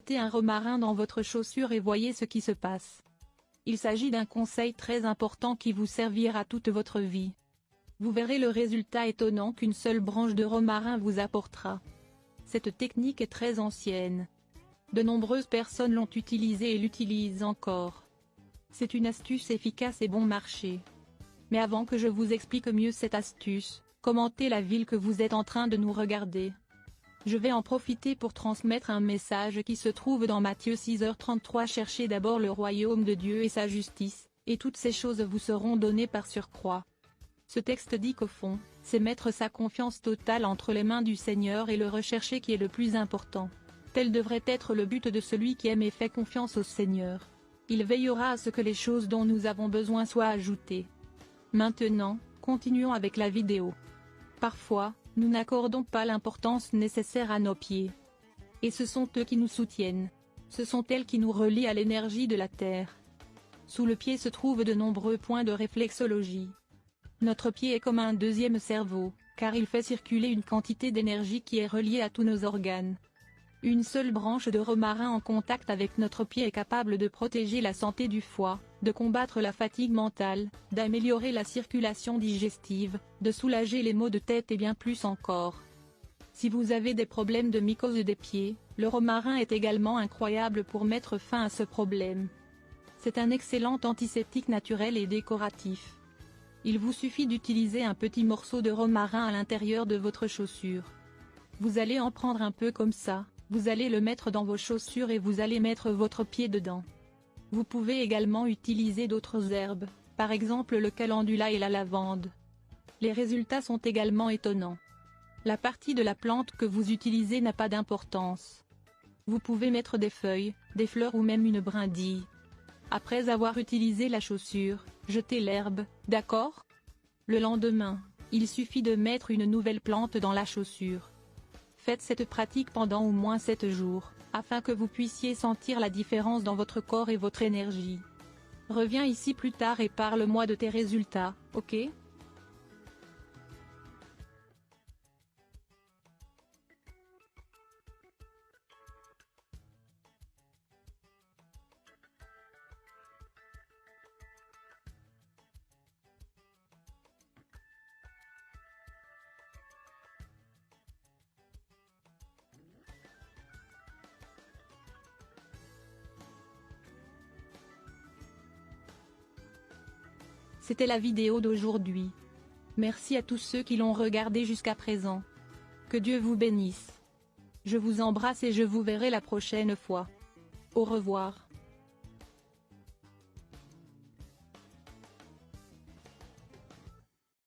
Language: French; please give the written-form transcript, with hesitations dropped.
Mettez un romarin dans votre chaussure et voyez ce qui se passe. Il s'agit d'un conseil très important qui vous servira toute votre vie. Vous verrez le résultat étonnant qu'une seule branche de romarin vous apportera. Cette technique est très ancienne. De nombreuses personnes l'ont utilisée et l'utilisent encore. C'est une astuce efficace et bon marché. Mais avant que je vous explique mieux cette astuce, commentez la ville que vous êtes en train de nous regarder. Je vais en profiter pour transmettre un message qui se trouve dans Matthieu 6h33. Cherchez d'abord le royaume de Dieu et sa justice, et toutes ces choses vous seront données par surcroît. Ce texte dit qu'au fond, c'est mettre sa confiance totale entre les mains du Seigneur et le rechercher qui est le plus important. Tel devrait être le but de celui qui aime et fait confiance au Seigneur. Il veillera à ce que les choses dont nous avons besoin soient ajoutées. Maintenant, continuons avec la vidéo. Parfois, nous n'accordons pas l'importance nécessaire à nos pieds. Et ce sont eux qui nous soutiennent. Ce sont elles qui nous relient à l'énergie de la Terre. Sous le pied se trouvent de nombreux points de réflexologie. Notre pied est comme un deuxième cerveau, car il fait circuler une quantité d'énergie qui est reliée à tous nos organes. Une seule branche de romarin en contact avec notre pied est capable de protéger la santé du foie, de combattre la fatigue mentale, d'améliorer la circulation digestive, de soulager les maux de tête et bien plus encore. Si vous avez des problèmes de mycose des pieds, le romarin est également incroyable pour mettre fin à ce problème. C'est un excellent antiseptique naturel et décoratif. Il vous suffit d'utiliser un petit morceau de romarin à l'intérieur de votre chaussure. Vous allez en prendre un peu comme ça. Vous allez le mettre dans vos chaussures et vous allez mettre votre pied dedans. Vous pouvez également utiliser d'autres herbes, par exemple le calendula et la lavande. Les résultats sont également étonnants. La partie de la plante que vous utilisez n'a pas d'importance. Vous pouvez mettre des feuilles, des fleurs ou même une brindille. Après avoir utilisé la chaussure, jetez l'herbe, d'accord? Le lendemain, il suffit de mettre une nouvelle plante dans la chaussure. Faites cette pratique pendant au moins 7 jours, afin que vous puissiez sentir la différence dans votre corps et votre énergie. Reviens ici plus tard et parle-moi de tes résultats, ok? C'était la vidéo d'aujourd'hui. Merci à tous ceux qui l'ont regardé jusqu'à présent. Que Dieu vous bénisse. Je vous embrasse et je vous verrai la prochaine fois. Au revoir.